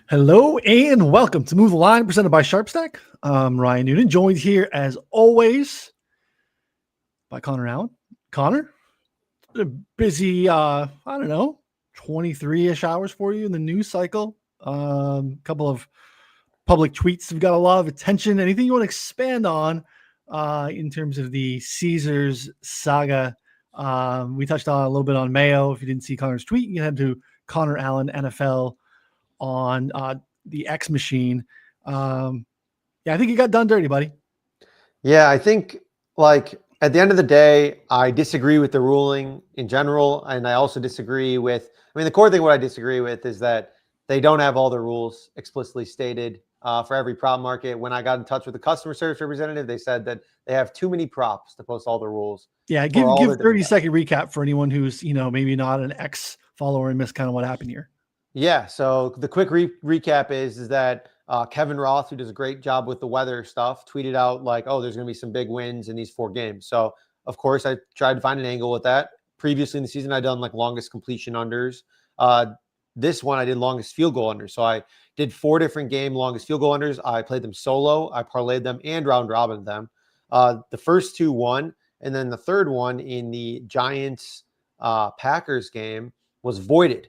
Hello and welcome to Move the Line, presented by SharpStack. I'm Ryan Noonan, joined here as always by Connor Allen. Connor, a busy, I don't know, 23-ish hours for you in the news cycle. Couple of public tweets have got a lot of attention. Anything you want to expand on in terms of the Caesars saga? We touched on a little bit on Mayo. If you didn't see Connor's tweet, you can head to Connor Allen NFL on the X machine. Yeah, I think you got done dirty, buddy. Yeah, I think like at the end of the day, I disagree with the ruling in general. And I also disagree with, the core thing what I disagree with is that they don't have all the rules explicitly stated for every prop market. When I got in touch with the customer service representative, they said that they have too many props to post all the rules. Yeah, give 30-second recap for anyone who's, maybe not an X follower and missed kind of what happened here. Yeah, so the quick recap is that Kevin Roth, who does a great job with the weather stuff, tweeted out like, oh, there's going to be some big wins in these 4 games. So, of course, I tried to find an angle with that. Previously in the season, I'd done like longest completion unders. This one, I did longest field goal unders. So I did 4 different game longest field goal unders. I played them solo. I parlayed them and round robin them. The first 2 won. And then the third one in the Giants Packers game was voided.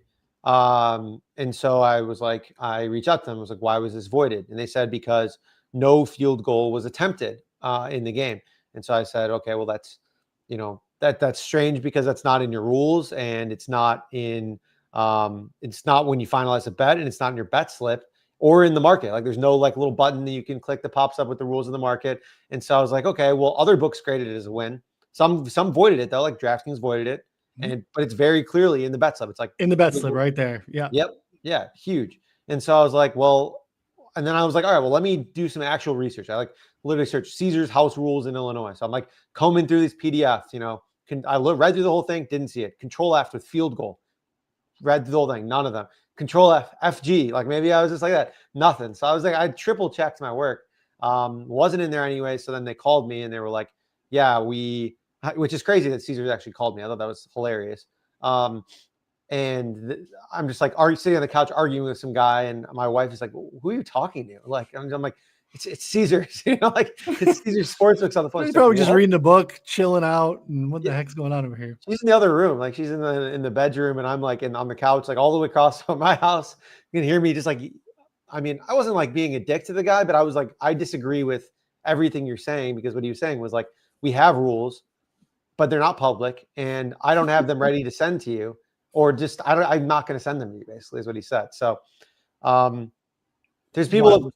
And so I was like, I reached out to them. I was like, why was this voided? And they said, because no field goal was attempted in the game. And so I said, okay, well, that's, that's strange because that's not in your rules and it's not in, it's not when you finalize a bet and it's not in your bet slip or in the market. Like there's no like little button that you can click that pops up with the rules of the market. And so I was like, okay, well, other books graded it as a win. Some voided it though, like DraftKings voided it. But it's very clearly in the bet slip. It's like in the bet slip right there. Yeah. Yep. Yeah. Huge. And so I was like, well, and then I was like, all right, well, let me do some actual research. I like literally searched Caesars house rules in Illinois. So I'm like combing through these PDFs, read through the whole thing, didn't see it. Control F with field goal, read through the whole thing, none of them. Control F, FG, like maybe I was just like that, nothing. So I was like, I triple checked my work. Wasn't in there anyway. So then they called me and they were like, yeah, which is crazy that Caesars actually called me. I thought that was hilarious. And I'm just like sitting on the couch arguing with some guy, and my wife is like, "Who are you talking to?" Like, I'm like, "It's Caesars," like it's Caesars Sportsbooks on the phone. She's probably just reading a book, chilling out, and what the heck's going on over here? She's in the other room, like she's in the bedroom, and I'm like on the couch, like all the way across from my house. You can hear me just like, I wasn't like being a dick to the guy, but I was like, I disagree with everything you're saying because what he was saying was like, we have rules, but they're not public, and I don't have them ready to send to you. Or just I'm not going to send them to you. Basically, is what he said. So, there's people.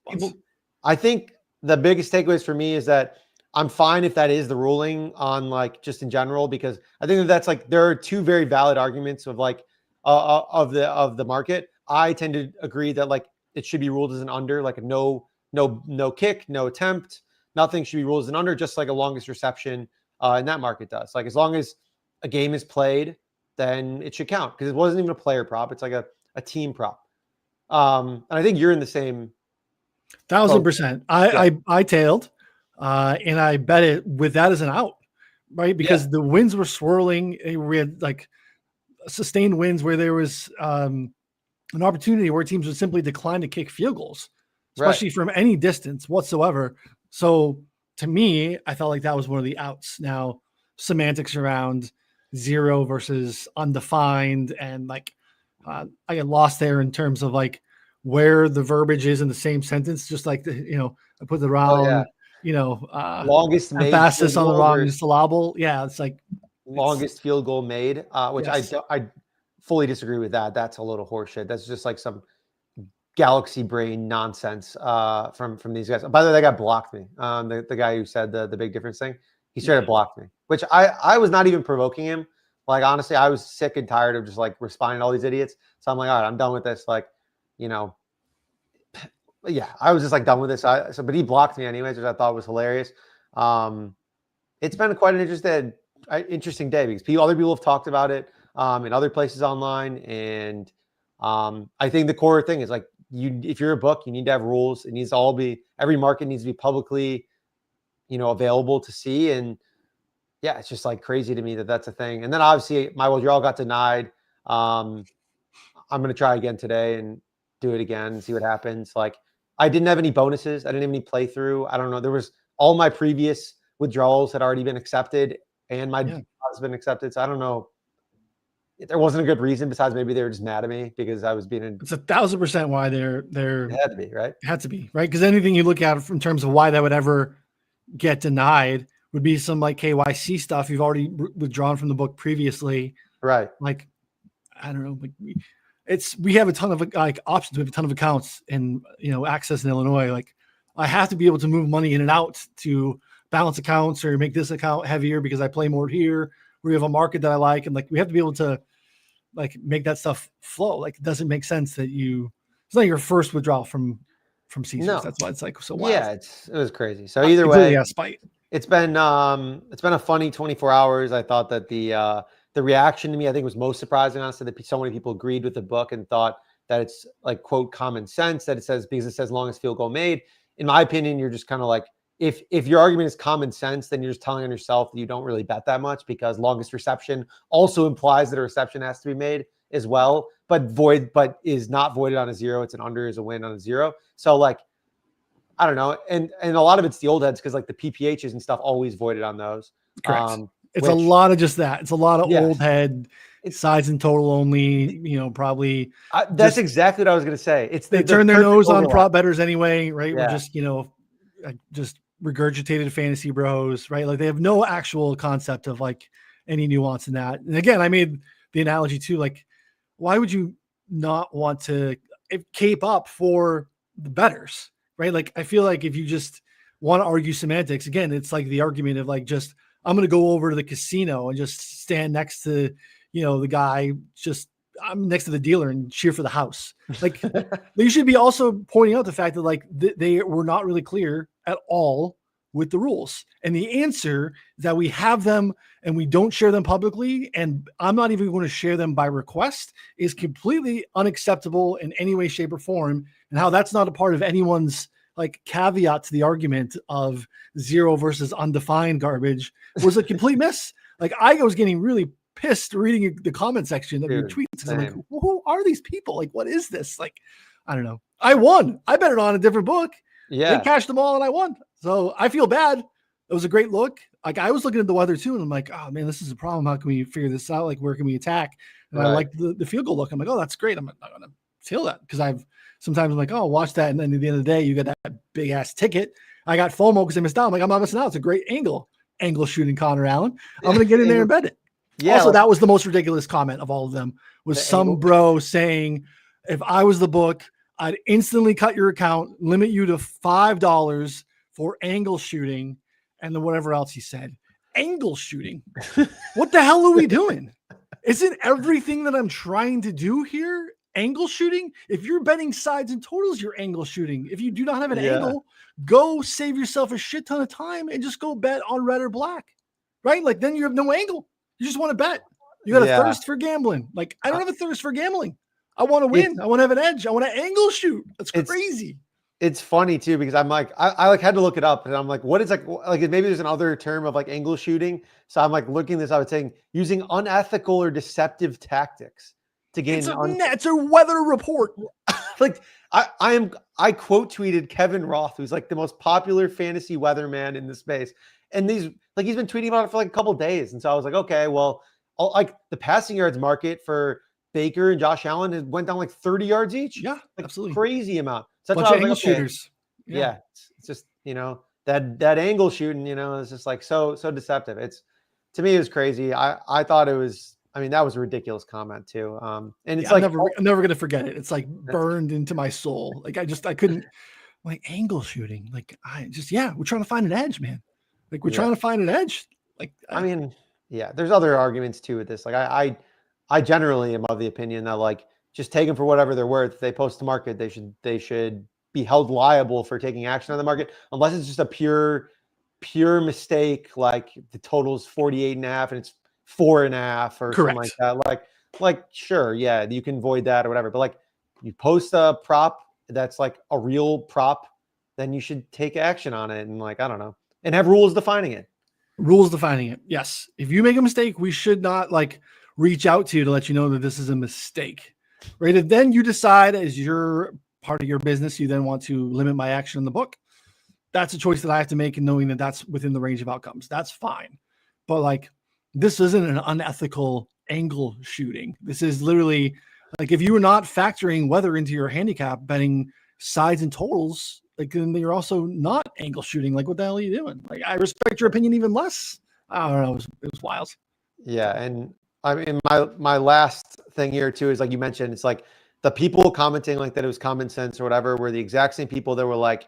I think the biggest takeaways for me is that I'm fine if that is the ruling on like just in general, because I think that's like there are 2 very valid arguments of like of the market. I tend to agree that like it should be ruled as an under, like a no kick, no attempt, nothing should be ruled as an under, just like a longest reception in that market does. Like as long as a game is played, then it should count because it wasn't even a player prop. It's like a team prop. And I think you're in the same 1000%. I tailed and I bet it with that as an out, right? Because the winds were swirling. We had like sustained winds where there was an opportunity where teams would simply decline to kick field goals, especially from any distance whatsoever. So to me, I felt like that was one of the outs. Now, semantics around 0 versus undefined, and like I get lost there in terms of like where the verbiage is in the same sentence, just like I put the wrong longest emphasis on the wrong syllable. Yeah, it's like longest field goal made, which I fully disagree with that. That's a little horseshit. That's just like some galaxy brain nonsense from these guys. By the way, that guy blocked me. The guy who said the big difference thing, he straight up blocked me, which I was not even provoking him. Like, honestly, I was sick and tired of just like responding to all these idiots. So I'm like, all right, I'm done with this. Like, yeah, I was just like done with this. But he blocked me anyways, which I thought was hilarious. It's been quite an interesting day because other people have talked about it in other places online. And I think the core thing is like, if you're a book, you need to have rules. It needs to all be, every market needs to be publicly, available to see. And yeah, it's just like crazy to me that that's a thing. And then obviously my withdrawal got denied. I'm going to try again today. And do it again and see what happens. Like, I didn't have any bonuses. I didn't have any playthrough. I don't know. There was all my previous withdrawals had already been accepted, and my has been accepted. So I don't know. There wasn't a good reason besides maybe they were just mad at me because I was being. It's 1,000% why they're. It had to be right. It had to be right, because anything you look at in terms of why that would ever get denied would be some like KYC stuff you've already withdrawn from the book previously. Right. Like, I don't know. Like we have a ton of like options. We have a ton of accounts and access in Illinois. Like, I have to be able to move money in and out to balance accounts or make this account heavier because I play more here. We have a market that I like, and like we have to be able to like make that stuff flow. Like, it doesn't make sense that it's not your first withdrawal from Caesars. No. That's why it's like so wild. Yeah, it was crazy. So either way, spite. It's been a funny 24 hours. I thought that the reaction to me, I think, was most surprising, honestly, that so many people agreed with the book and thought that it's like, quote, common sense, that it says, because it says longest field goal made. In my opinion, you're just kind of like, if your argument is common sense, then you're just telling on yourself that you don't really bet that much, because longest reception also implies that a reception has to be made as well, but is not voided on a 0. It's an under is a win on a 0. So like, I don't know. And a lot of it's the old heads, because like the PPHs and stuff always voided on those. Correct. It's a lot of just that. It's a lot of old head sides and total only, probably. That's exactly what I was going to say. They turn their nose on prop bettors anyway, right? Yeah. We're just, just regurgitated fantasy bros, right? Like, they have no actual concept of like any nuance in that. And again, I made the analogy too, like, why would you not want to cape up for the bettors, right? Like, I feel like if you just want to argue semantics, again, it's like the argument of like, just, I'm going to go over to the casino and just stand next to, the guy, I'm next to the dealer and cheer for the house. Like, you should be also pointing out the fact that like they were not really clear at all with the rules. And the answer is that we have them and we don't share them publicly. And I'm not even going to share them by request is completely unacceptable in any way, shape, or form. And how that's not a part of anyone's like caveat to the argument of 0 versus undefined garbage was a complete miss. Like, I was getting really pissed reading the comment section of your tweets, because I'm like, who are these people? Like, what is this? Like, I don't know. I won. I bet it on a different book. Yeah. They cashed them all and I won. So I feel bad. It was a great look. Like, I was looking at the weather too, and I'm like, oh man, this is a problem. How can we figure this out? Like, where can we attack? And I like the field goal look. I'm like, oh, that's great. I'm not going to steal that, because sometimes I'm like, oh, watch that. And then at the end of the day, you get that big ass ticket. I got FOMO because I missed out. I'm like, I'm not missing out. It's a great angle shooting Connor Allen. I'm going to get in there and bet it. Yeah. Also, that was the most ridiculous comment of all of them, was some bro saying, if I was the book, I'd instantly cut your account, limit you to $5 for angle shooting, and then whatever else he said. Angle shooting. What the hell are we doing? Isn't everything that I'm trying to do here angle shooting? If you're betting sides and totals, you're angle shooting. If you do not have an angle, go save yourself a shit ton of time and just go bet on red or black, right? Like, then you have no angle. You just want to bet. You got a thirst for gambling. Like, I don't have a thirst for gambling. I want to win. I want to have an edge. I want to angle shoot. That's crazy. It's funny too, because I'm like, I like had to look it up, and I'm like, what is like maybe there's another term of like angle shooting. So I'm like looking this, I was saying using unethical or deceptive tactics to gain. It's a weather report. Like, I quote tweeted Kevin Roth, who's like the most popular fantasy weatherman in the space. And he's been tweeting about it for like a couple of days. And so I was like, okay, well, like the passing yards market for Baker and Josh Allen went down like 30 yards each. Yeah, like absolutely. Crazy amount. So that's why angle shooters. Yeah. It's just, that angle shooting, is just like so deceptive. To me, it was crazy. I thought it was, that was a ridiculous comment too. And it's like, I'm never going to forget it. It's like burned into my soul. Like, I couldn't, like, angle shooting. Like, we're trying to find an edge, man. Like, we're trying to find an edge. Like, there's other arguments too with this. Like, I generally am of the opinion that like, just take them for whatever they're worth. If they post to market, they should be held liable for taking action on the market, unless it's just a pure mistake. Like, the total's 48.5 and it's 4.5 or something like that. Like, sure. Yeah. You can void that or whatever, but like, you post a prop that's like a real prop, then you should take action on it. And like, I don't know. And have rules defining it. Rules defining it. Yes. If you make a mistake, we should not like reach out to you to let you know that this is a mistake. right? If then you decide as your part of your business, you then want to limit my action in the book, that's a choice that I have to make, and knowing that that's within the range of outcomes, that's fine. But like, this isn't an unethical angle shooting. This is literally like, if you were not factoring weather into your handicap betting sides and totals, like, then you're also not angle shooting. Like, what the hell are you doing? Like, I respect your opinion even less. I don't know. It was wild. Yeah, and I mean, my last thing here too is, like you mentioned, it's like the people commenting like that it was common sense or whatever were the exact same people that were like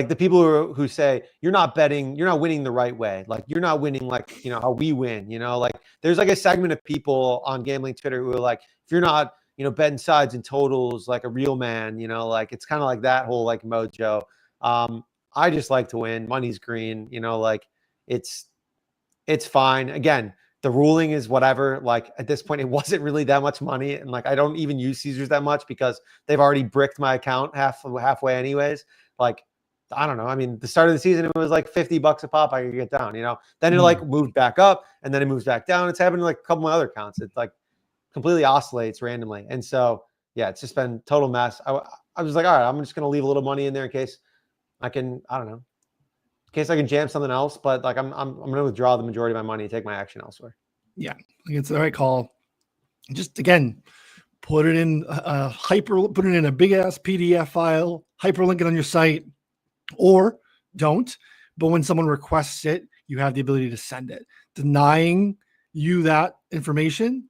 the people who say you're not winning the right way, like you're not winning like how we win, like there's like a segment of people on gambling Twitter who are like, if you're not betting sides and totals like a real man, like it's kind of like that whole like mojo. I just like to win. Money's green, like it's fine. Again, the ruling is whatever. Like at this point, it wasn't really that much money, and like I don't even use Caesars that much because they've already bricked my account halfway anyways. Like, I don't know. I mean, the start of the season, it was like $50 a pop I could get down, Then it like moved back up and then it moves back down. It's happened to like a couple of my other accounts. It's like completely oscillates randomly. And so, yeah, it's just been total mess. I was like, all right, I'm just going to leave a little money in there in case I can, I don't know, in case I can jam something else. But like, I'm going to withdraw the majority of my money and take my action elsewhere. Yeah, it's the right call. Just again, put it in put it in a big ass PDF file, hyperlink it on your site, or don't. But when someone requests it, you have the ability to send it. Denying you that information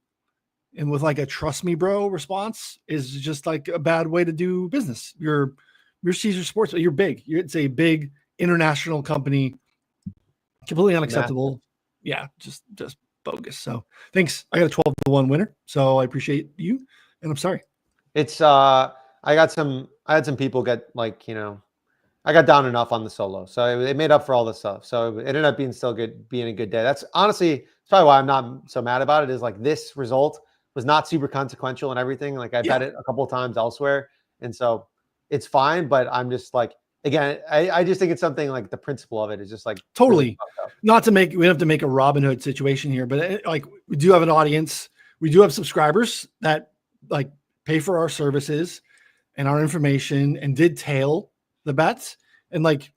and with like a trust me bro response is just like a bad way to do business. You're Caesar Sports, you're big. It's a big international company. Completely unacceptable. Massive. Yeah, just bogus. So thanks. I got a 12-1 winner. So I appreciate you. And I'm sorry. It's I had some people get like, I got down enough on the solo. So it made up for all this stuff. So it ended up being a good day. That's honestly, it's probably why I'm not so mad about it, is like this result was not super consequential and everything. Like I've had it a couple of times elsewhere. And so it's fine, but I'm just like, again, I just think it's something like the principle of it is just like totally not to make, we don't have to make a Robin Hood situation here, but like we do have an audience. We do have subscribers that like pay for our services and our information and did tail the bets. And like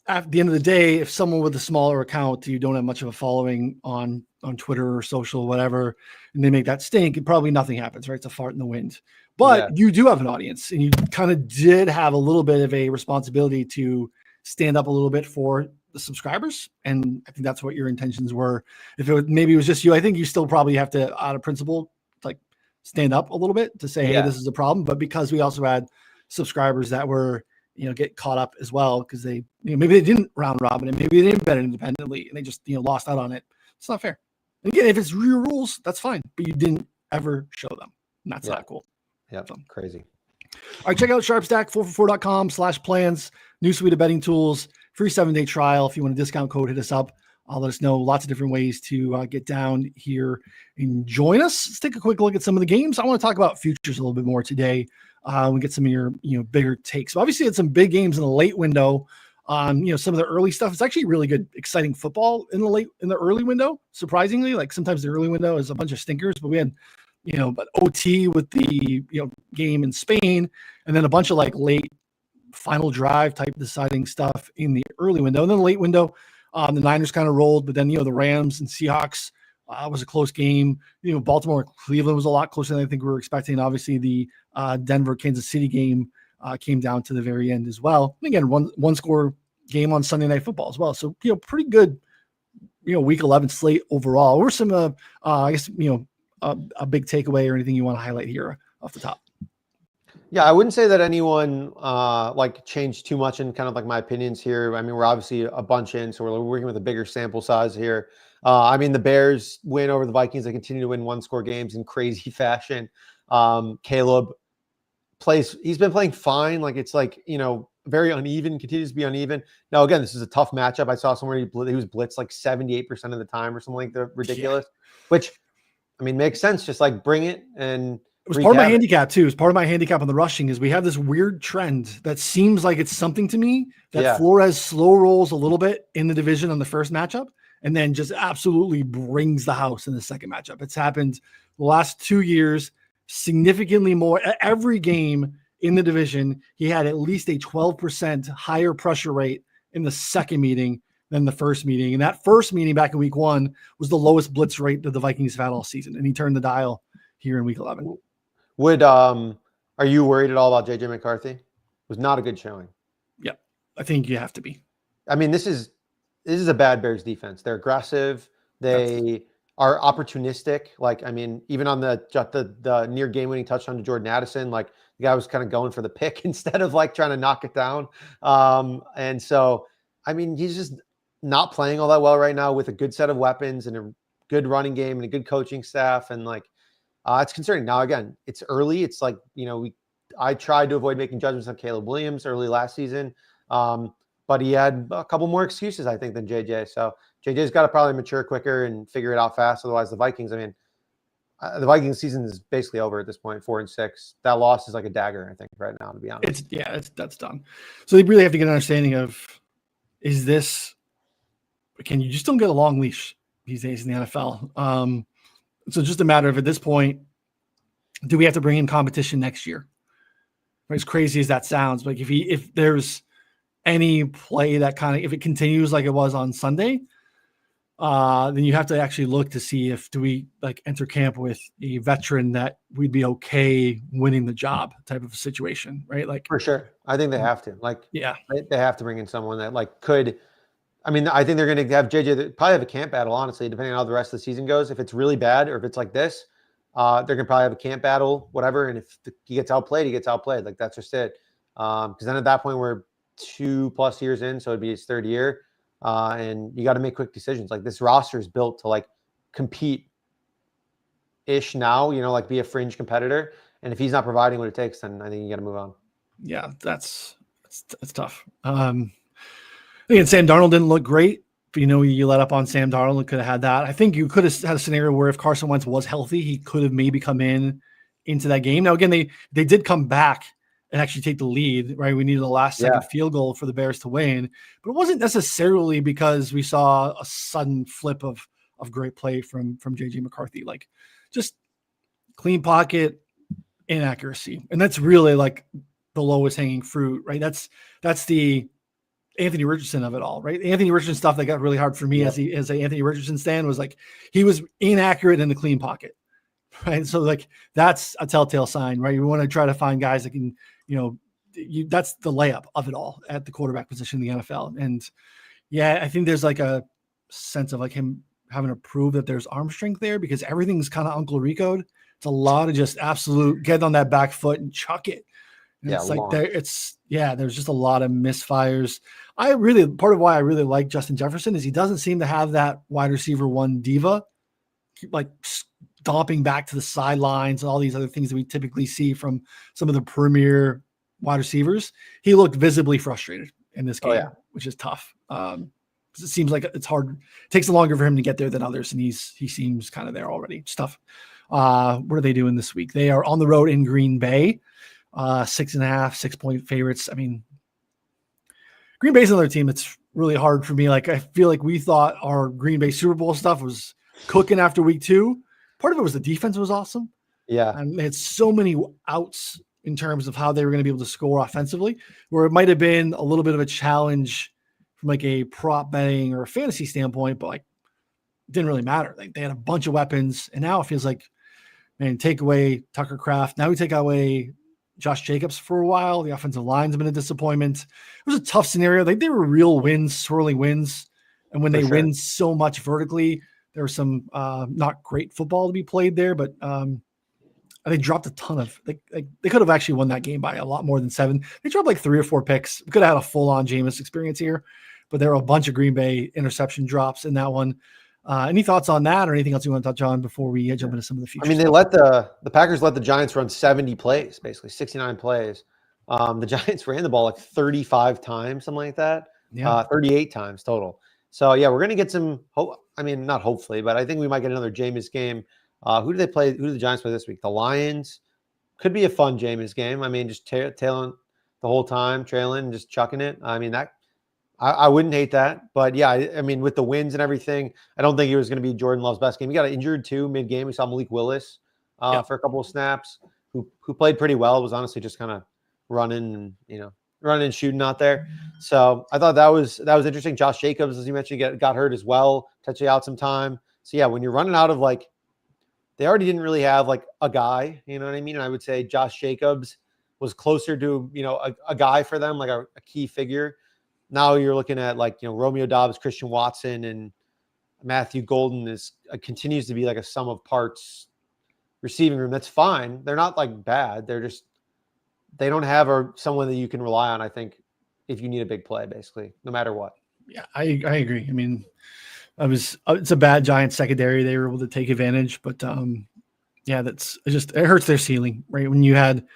at the end of the day, if someone with a smaller account, you don't have much of a following on Twitter or social, whatever, and they make that stink, and probably nothing happens, right? It's a fart in the wind. But you do have an audience, and you kind of did have a little bit of a responsibility to stand up a little bit for the subscribers. And I think that's what your intentions were. If it was, maybe it was just you, I think you still probably have to, out of principle, like stand up a little bit to say, hey, this is a problem. But because we also had subscribers that were, get caught up as well, because they, maybe they didn't round robin and maybe they didn't bet it independently and they just, lost out on it. It's not fair. And again, if it's your rules, that's fine, but you didn't ever show them. And that's not cool. Yeah, crazy. All right, check out sharpstack444.com/plans, new suite of betting tools, free 7-day trial. If you want a discount code, hit us up. Let us know. Lots of different ways to get down here and join us. Let's take a quick look at some of the games. I want to talk about futures a little bit more today. We get some of your bigger takes. So obviously, it's some big games in the late window. Some of the early stuff. It's actually really good, exciting football in the early window. Surprisingly, like sometimes the early window is a bunch of stinkers, but we had but OT with the game in Spain, and then a bunch of like late final drive type deciding stuff in the early window. And then the late window, the Niners kind of rolled, but then the Rams and Seahawks was a close game. Baltimore Cleveland was a lot closer than I think we were expecting. Obviously, the Denver Kansas City game came down to the very end as well. And again, one score game on Sunday Night Football as well. So pretty good week 11 slate overall. Or some I guess a big takeaway or anything you want to highlight here off the top? Yeah, I wouldn't say that anyone like changed too much in kind of like my opinions here. I mean, we're obviously a bunch in, so we're working with a bigger sample size here. I mean, the Bears win over the Vikings. They continue to win one-score games in crazy fashion. Caleb he's been playing fine. Like it's like, very uneven, continues to be uneven. Now, again, this is a tough matchup. I saw somewhere he was blitzed like 78% of the time or something like that. Ridiculous, which I mean, makes sense. Just like bring it. And it was part of my handicap too. It's part of my handicap on the rushing is we have this weird trend that seems like it's something to me that Flores slow rolls a little bit in the division on the first matchup. and then just absolutely brings the house in the second matchup. It's happened the last 2 years, significantly more. Every game in the division, he had at least a 12% higher pressure rate in the second meeting than the first meeting. And that first meeting back in week 1 was the lowest blitz rate that the Vikings have had all season. And he turned the dial here in week 11. Are you worried at all about JJ McCarthy? It was not a good showing. Yeah, I think you have to be. I mean, this is a bad Bears defense. They're aggressive. They are opportunistic. Like, I mean, even on the near game-winning touchdown to Jordan Addison, like the guy was kind of going for the pick instead of like trying to knock it down. And so, I mean, he's just not playing all that well right now with a good set of weapons and a good running game and a good coaching staff. And like, it's concerning. Now, again, it's early. It's like, I tried to avoid making judgments on Caleb Williams early last season. But he had a couple more excuses, I think, than JJ. So JJ's got to probably mature quicker and figure it out fast. Otherwise, the Vikings, the Vikings season is basically over at this point, 4-6. That loss is like a dagger, I think, right now, to be honest. That's done. So they really have to get an understanding of, can you just don't get a long leash these days in the NFL? So just a matter of, at this point, do we have to bring in competition next year? As crazy as that sounds, like if there's any play that if it continues like it was on Sunday, then you have to actually look to see do we like enter camp with a veteran that we'd be okay winning the job type of a situation, right? Like, for sure. I think they have to. Like, yeah, they have to bring in someone that like could. I mean, I think they're going to have JJ probably have a camp battle, honestly, depending on how the rest of the season goes. If it's really bad or if it's like this, they're going to probably have a camp battle, whatever. And if he gets outplayed, he gets outplayed. Like, that's just it. Because then at that point, we're 2+ years in, so it'd be his third year. And you got to make quick decisions. Like, this roster is built to like compete ish now, like be a fringe competitor. And if he's not providing what it takes, then I think you got to move on. Yeah, that's tough. Again, Sam Darnold didn't look great. But, you let up on Sam Darnold and could have had that. I think you could have had a scenario where if Carson Wentz was healthy, he could have maybe come into that game. Now, again, they did come back and actually take the lead, right? We needed a last second field goal for the Bears to win, but it wasn't necessarily because we saw a sudden flip of great play from JJ McCarthy. Like, just clean pocket, inaccuracy. And that's really like the lowest hanging fruit, right? That's the Anthony Richardson of it all, right? Anthony Richardson stuff that got really hard for me as an Anthony Richardson stan was like, he was inaccurate in the clean pocket, right? So like, that's a telltale sign, right? You want to try to find guys that can, that's the layup of it all at the quarterback position in the NFL. And yeah, I think there's like a sense of like him having to prove that there's arm strength there, because everything's kind of Uncle Rico'd. It's a lot of just absolute get on that back foot and chuck it. And it's like there's just a lot of misfires. Part of why I really like Justin Jefferson is he doesn't seem to have that wide receiver one diva, like stomping back to the sidelines and all these other things that we typically see from some of the premier wide receivers. He looked visibly frustrated in this game, which is tough. It seems like it's hard. It takes longer for him to get there than others, and he seems kind of there already. It's tough. What are they doing this week? They are on the road in Green Bay. 6.5, 6-point favorites. I mean, Green Bay's another team that's really hard for me. Like, I feel like we thought our Green Bay Super Bowl stuff was cooking after week 2. Part of it was the defense was awesome. Yeah. And they had so many outs in terms of how they were going to be able to score offensively, where it might have been a little bit of a challenge from like a prop betting or a fantasy standpoint, but like it didn't really matter. Like, they had a bunch of weapons, and now it feels like, man, take away Tucker Kraft. Now we take away Josh Jacobs for a while. The offensive line's been a disappointment. It was a tough scenario. Like, they were real wins, swirling wins. And when they win so much vertically, there was some not great football to be played there, but they dropped a ton of, they could have actually won that game by a lot more than 7. They dropped like 3 or 4 picks. We could have had a full-on Jameis experience here, but there were a bunch of Green Bay interception drops in that one. Any thoughts on that or anything else you want to touch on before we jump into some of the future? I mean, they let the Packers let the Giants run 70 plays, basically 69 plays. The Giants ran the ball like 35 times, something like that. 38 times total. So yeah, we're going to get some hope. I mean, not hopefully, but I think we might get another Jameis game. Who do they play? Who do the Giants play this week? The Lions. Could be a fun Jameis game. I mean, just tailing the whole time, trailing, just chucking it. I mean, that I wouldn't hate that, but yeah, I mean, with the wins and everything, I don't think it was going to be Jordan Love's best game. He got injured too mid game. We saw Malik Willis Yep. for a couple of snaps, who played pretty well. Was honestly just kind of running and shooting out there. So I thought that was interesting. Josh Jacobs, as you mentioned, got hurt as well, touching out some time. So yeah, when you're running out of like, they already didn't really have like a guy, you know what I mean? And I would say Josh Jacobs was closer to a guy for them, like a key figure. Now you're looking at like, Romeo Dobbs, Christian Watson, and Matthew Golden continues to be like a sum of parts receiving room. That's fine. They're not like bad. They don't have someone that you can rely on, I think, if you need a big play, basically, no matter what. Yeah, I agree. I mean, it's a bad Giants secondary. They were able to take advantage, but yeah, it hurts their ceiling, right? When you had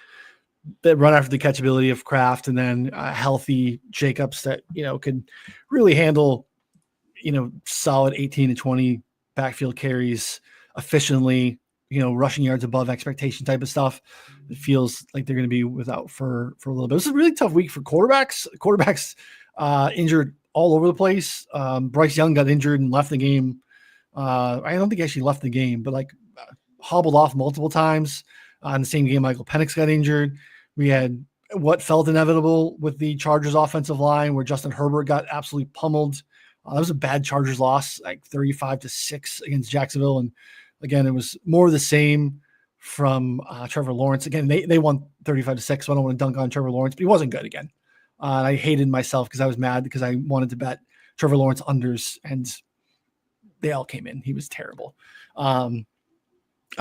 that run after the catchability of Kraft and then healthy Jacobs that, could really handle, solid 18 to 20 backfield carries efficiently, rushing yards above expectation type of stuff. It feels like they're going to be without for a little bit. This is a really tough week for quarterbacks. Quarterbacks injured all over the place. Bryce Young got injured and left the game. I don't think he actually left the game, but hobbled off multiple times. In the same game, Michael Penix got injured. We had what felt inevitable with the Chargers offensive line where Justin Herbert got absolutely pummeled. That was a bad Chargers loss, like 35-6 against Jacksonville. And again, it was more of the same from Trevor Lawrence. Again, they won 35-6, so I don't want to dunk on Trevor Lawrence, but he wasn't good again. And I hated myself because I was mad because I wanted to bet Trevor Lawrence unders, and they all came in. He was terrible. I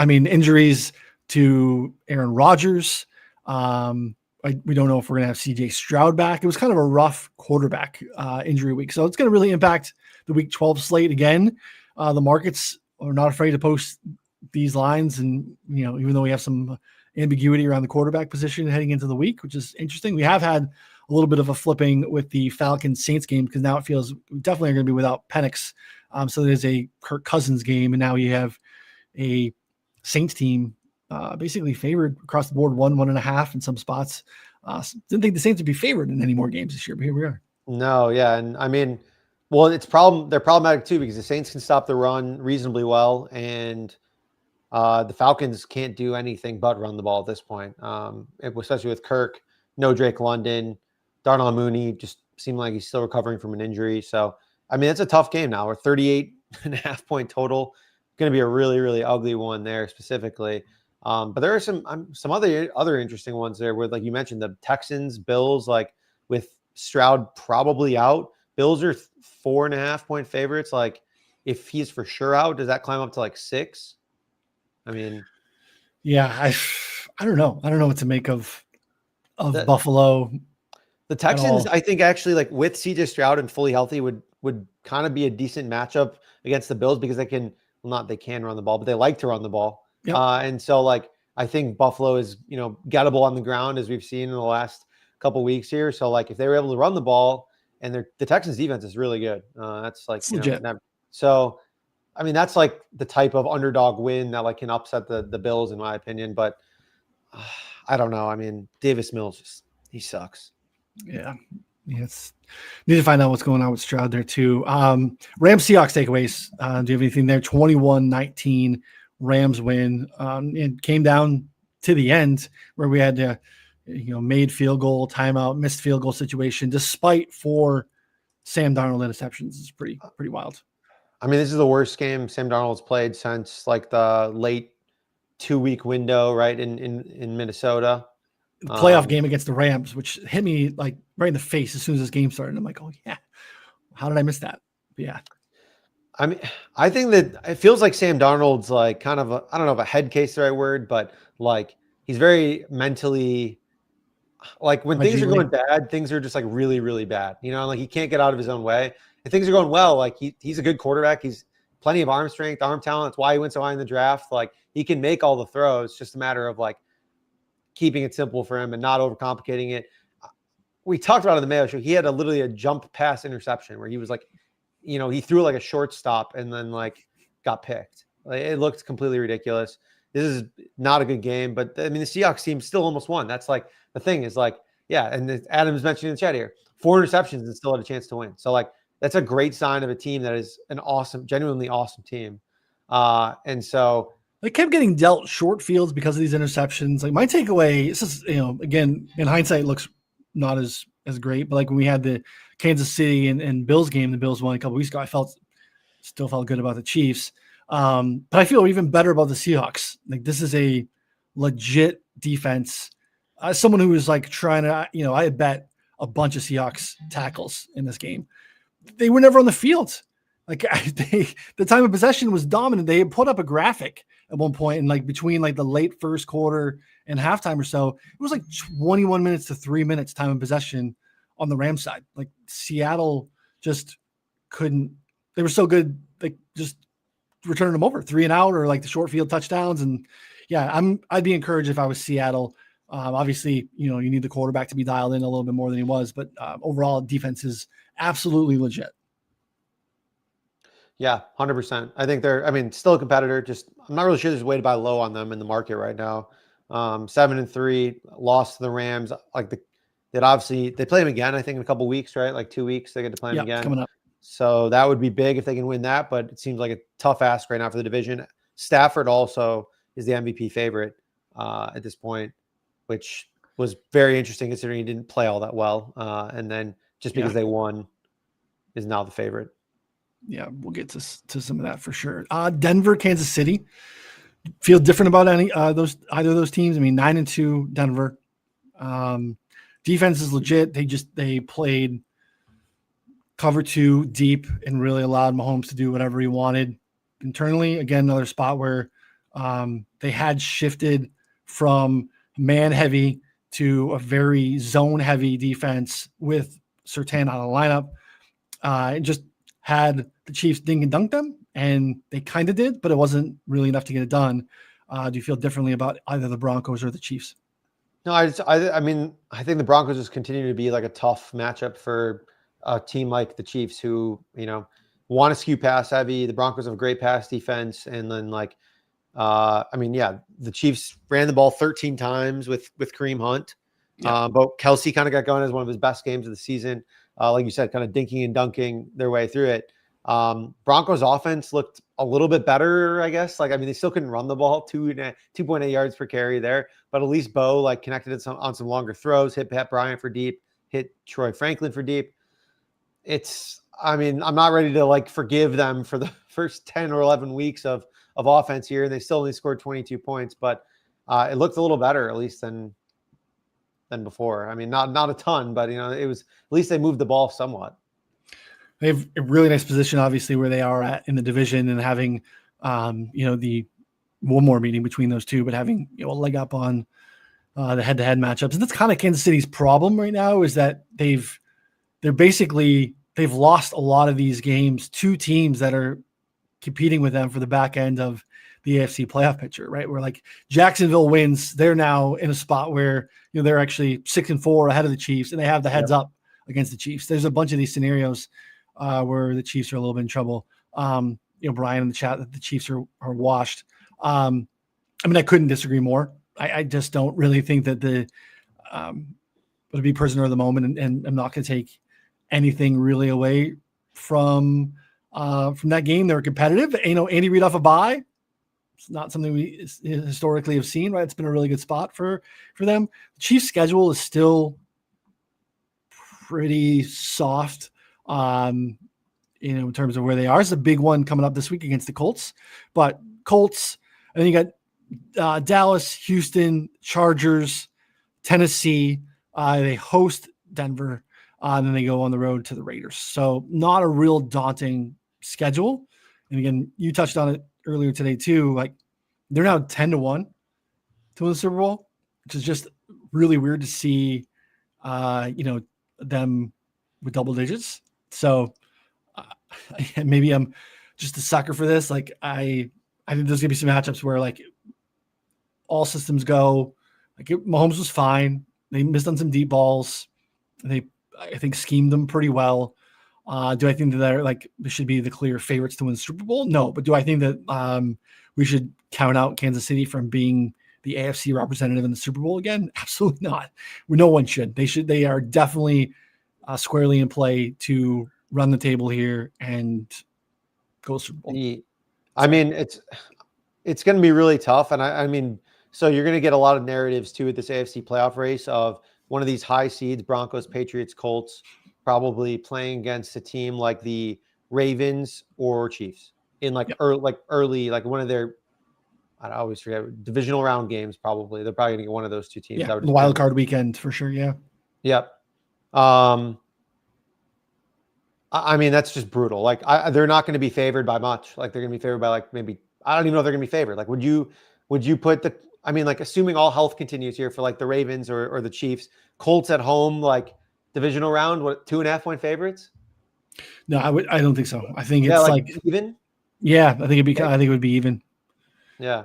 mean, injuries to Aaron Rodgers. We don't know if we're going to have CJ Stroud back. It was kind of a rough quarterback injury week. So it's going to really impact the week 12 slate again. The markets are not afraid to post these lines. And, even though we have some ambiguity around the quarterback position heading into the week, which is interesting, we have had a little bit of a flipping with the Falcons Saints game because now it feels we definitely are going to be without Penix. So there's a Kirk Cousins game, and now you have a Saints team basically favored across the board, 1.5 in some spots. Didn't think the Saints would be favored in any more games this year, but here we are. No, yeah. And I mean, well, they're problematic too because the Saints can stop the run reasonably well, and the Falcons can't do anything but run the ball at this point, especially with Kirk, no Drake London, Darnell Mooney just seemed like he's still recovering from an injury. So, I mean, it's a tough game now. We're 38.5 point total. Going to be a really, really ugly one there specifically. But there are some other interesting ones there with, like you mentioned, the Texans, Bills, like with Stroud probably out. Bills are 4.5 point favorites. Like if he's for sure out, does that climb up to like 6? I mean, yeah, I don't know. I don't know what to make of Buffalo. The Texans, I think actually like with CJ Stroud and fully healthy would kind of be a decent matchup against the Bills because they can run the ball, but they like to run the ball. Yep. And so like, I think Buffalo is, gettable on the ground as we've seen in the last couple weeks here. So like if they were able to run the ball and the Texans defense is really good. That's like, legit. So, I mean, that's like the type of underdog win that like can upset the Bills in my opinion, but I don't know. I mean, Davis Mills, he sucks. Yeah. Yes. Need to find out what's going on with Stroud there too. Rams Seahawks takeaways. Do you have anything there? 21-19 Rams win. It came down to the end where we had to, made field goal, timeout, missed field goal situation, despite 4 Sam Darnold interceptions. It's pretty wild. I mean, this is the worst game Sam Darnold's played since like the late 2-week window, right? In Minnesota. The playoff game against the Rams, which hit me like right in the face as soon as this game started. I'm like, oh yeah, how did I miss that? But yeah. I mean, I think that it feels like Sam Darnold's like kind of I don't know if a head case is the right word, but like he's very mentally, like when things are going bad, things are just like really, really bad. Like he can't get out of his own way. And things are going well. Like he's a good quarterback. He's plenty of arm strength, arm talent. That's why he went so high in the draft. Like he can make all the throws. It's just a matter of like keeping it simple for him and not overcomplicating it. We talked about it in the Mayo Show. He had literally a jump pass interception where he was like, he threw like a shortstop and then like got picked. Like, it looked completely ridiculous. This is not a good game, but I mean, the Seahawks team still almost won. That's like the thing is like, yeah. And Adam's mentioned in the chat here, 4 interceptions and still had a chance to win. So like that's a great sign of a team that is an awesome, genuinely awesome team. And so they kept getting dealt short fields because of these interceptions. Like my takeaway, this is, again, in hindsight, it looks not as great, but like when we had the Kansas City and Bills game, the Bills won a couple weeks ago, I still felt good about the Chiefs. But I feel even better about the Seahawks. Like this is a legit defense. Someone who was like trying to, I had bet a bunch of Seahawks tackles in this game. They were never on the field. Like the time of possession was dominant. They had put up a graphic at one point, and like between like the late first quarter and halftime or so, it was like 21 minutes to 3 minutes time of possession on the Rams side. Like Seattle just couldn't. They were so good, like just returning them over 3 and out or like the short field touchdowns. And yeah, I'd be encouraged if I was Seattle. Obviously, you need the quarterback to be dialed in a little bit more than he was, but overall defense is absolutely legit. Yeah, 100%. I think they're, still a competitor. Just, I'm not really sure there's a way to buy low on them in the market right now. 7-3, lost to the Rams. Like they play them again, I think in a couple weeks, right? Like 2 weeks, they get to play them again. Coming up. So that would be big if they can win that, but it seems like a tough ask right now for the division. Stafford also is the MVP favorite at this point, which was very interesting considering he didn't play all that well. And then just because they won is now the favorite. Yeah, we'll get to some of that for sure. Denver, Kansas City. Feel different about either of those teams? 9-2 Denver. Defense is legit. They played cover 2 deep and really allowed Mahomes to do whatever he wanted internally. Again, another spot where they had shifted from man heavy to a very zone heavy defense with Surtain out of the lineup. It just had the Chiefs dink and dunk them, and they kind of did, but it wasn't really enough to get it done. Do you feel differently about either the Broncos or the Chiefs? No, I think the Broncos just continue to be like a tough matchup for a team like the Chiefs who, want to skew pass heavy. The Broncos have a great pass defense. And then the Chiefs ran the ball 13 times with Kareem Hunt. Yeah. But Kelsey kind of got going as one of his best games of the season. Like you said, kind of dinking and dunking their way through it. Broncos offense looked a little bit better, I guess. They still couldn't run the ball, 2.8 yards per carry there, but at least Bo connected on some longer throws, hit Pat Bryant for deep, hit Troy Franklin for deep. I'm not ready to forgive them for the first 10 or 11 weeks of offense here. And they still only scored 22 points, but it looked a little better, at least than before. Not a ton, but it was, at least they moved the ball somewhat. They have a really nice position, obviously, where they are at in the division, and having, the one more meeting between those two, but having a leg up on the head-to-head matchups. And that's kind of Kansas City's problem right now, is that they've lost a lot of these games to teams that are competing with them for the back end of the AFC playoff picture, right? Where Jacksonville wins, they're now in a spot where they're actually 6-4 ahead of the Chiefs, and they have the heads up against the Chiefs. There's a bunch of these scenarios where the Chiefs are a little bit in trouble. Brian in the chat that the Chiefs are washed. I couldn't disagree more. I just don't really think that would be prisoner of the moment, and I'm not going to take anything really away from that game. They were competitive. Andy Reid off a bye. It's not something we historically have seen, right? It's been a really good spot for them. The Chiefs' schedule is still pretty soft, in terms of where they are. It's a big one coming up this week against the Colts. But Colts, and then you got Dallas, Houston, Chargers, Tennessee. They host Denver, and then they go on the road to the Raiders. So not a real daunting schedule. And again, you touched on it earlier today too. They're now 10-1 to win the Super Bowl, which is just really weird to see. Them with double digits. So maybe I'm just a sucker for this. I think there's gonna be some matchups where all systems go. Mahomes was fine. They missed on some deep balls. They, I think, schemed them pretty well. Do I think that they should be the clear favorites to win the Super Bowl? No, but do I think that we should count out Kansas City from being the AFC representative in the Super Bowl again? Absolutely not. No one should. They are definitely squarely in play to run the table here and go Super Bowl. I mean, it's going to be really tough. And I mean, so you're going to get a lot of narratives too at this AFC playoff race of one of these high seeds, Broncos, Patriots, Colts, probably playing against a team like the Ravens or Chiefs in early, like one of their, I always forget, divisional round games. Probably they're probably going to get one of those two teams. Yeah, the wild card weekend for sure. Yeah. Yep. I mean, that's just brutal. Like they're not going to be favored by much. Like they're going to be favored by like maybe, I don't even know if they're going to be favored. Like, would you put I mean, like assuming all health continues here for like the Ravens or the Chiefs, Colts at home, like divisional round, what, 2.5-point favorites? No, I don't think so. I think it's like even. Yeah, I think it would be even. Yeah.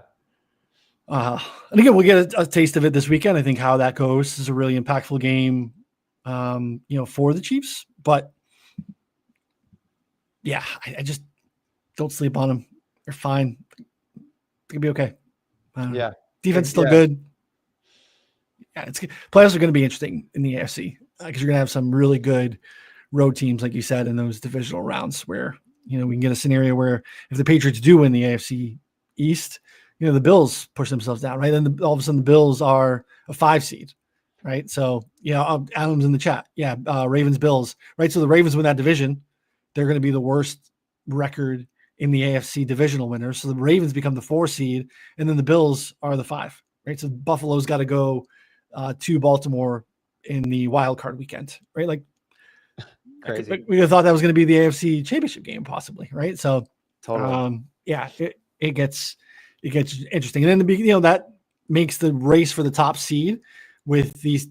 And again, we'll get a taste of it this weekend. I think how that goes. This is a really impactful game, for the Chiefs. But yeah, I just don't sleep on them. They're fine. They'll be okay. Yeah. Defense is still good. Yeah, playoffs are going to be interesting in the AFC because you're going to have some really good road teams, like you said, in those divisional rounds where, we can get a scenario where if the Patriots do win the AFC East, the Bills push themselves down, right? Then all of a sudden the Bills are a 5 seed, right? So, Adam's in the chat. Yeah, Ravens, Bills, right? So the Ravens win that division. They're going to be the worst record in the AFC divisional winners. So the Ravens become the 4 seed, and then the Bills are the 5, right? So Buffalo's got to go to Baltimore in the wild card weekend, right? Like, crazy. We thought that was going to be the AFC championship game possibly, right? So, totally. It gets interesting. And then that makes the race for the top seed with these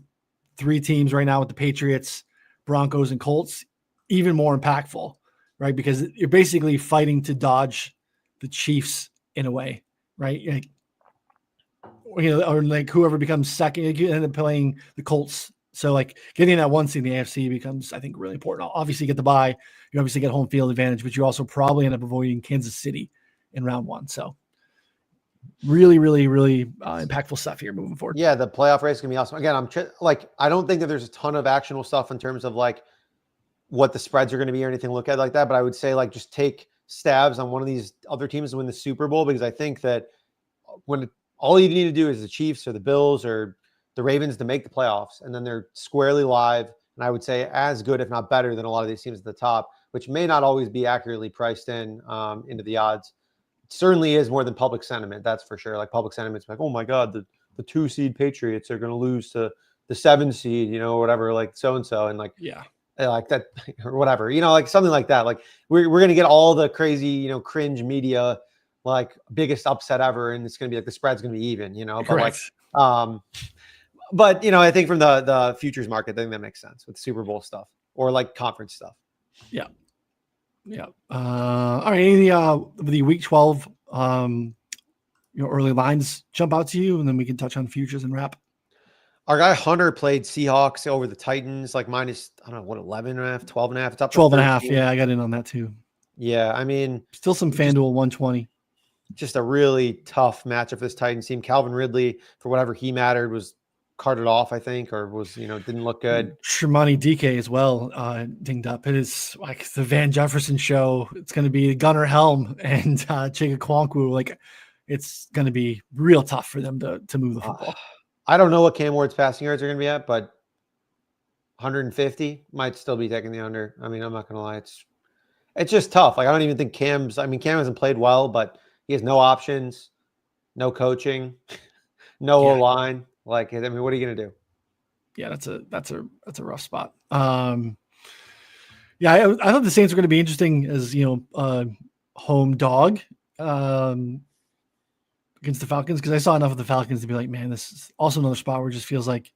3 teams right now with the Patriots, Broncos, and Colts even more impactful, right? Because you're basically fighting to dodge the Chiefs in a way, right? Or like whoever becomes second, you end up playing the Colts. So like getting that 1 seed in the AFC becomes, I think, really important. Obviously, get the bye, you obviously get home field advantage, but you also probably end up avoiding Kansas City in round 1. So really, really, really impactful stuff here moving forward. Yeah, the playoff race is gonna be awesome. Again, I don't think that there's a ton of actionable stuff in terms of like what the spreads are going to be or anything look at like that. But I would say like just take stabs on one of these other teams to win the Super Bowl, because I think that all you need to do is the Chiefs or the Bills or the Ravens to make the playoffs, and then they're squarely live. And I would say as good, if not better, than a lot of these teams at the top, which may not always be accurately priced into the odds. It certainly is more than public sentiment. That's for sure. Like public sentiment's like, oh my God, the 2 seed Patriots are going to lose to the 7 seed, or whatever, like so-and-so. And like, yeah, like that or whatever, like something like that. Like we're going to get all the crazy, cringe media, like biggest upset ever. And it's going to be like the spread's going to be even, Correct. But I think from the futures market, I think that makes sense with Super Bowl stuff or like conference stuff. Yeah. Yeah. All right. Any the week 12 early lines jump out to you, and then we can touch on futures and wrap. Our guy Hunter played Seahawks over the Titans, like minus, I don't know, what, 11.5, 12.5. It's up to 12.5. Yeah, I got in on that too. Yeah, I mean, still some FanDuel 120. Just a really tough matchup for this Titans team. Calvin Ridley, for whatever he mattered, was carted off, I think, or was, didn't look good. Tremonti DK as well, dinged up. It is like the Van Jefferson show. It's going to be Gunnar Helm and Chig Okonkwo. Like, it's going to be real tough for them to move the football. I don't know what Cam Ward's passing yards are going to be at, but 150 might still be taking the under. I mean, I'm not going to lie. It's just tough. Like, I don't even think Cam hasn't played well, but he has no options, no coaching, no O-line. Like, I mean, what are you going to do? Yeah, that's a rough spot. Yeah, I thought the Saints were going to be interesting as, home dog against the Falcons, because I saw enough of the Falcons to be like, man, this is also another spot where it just feels like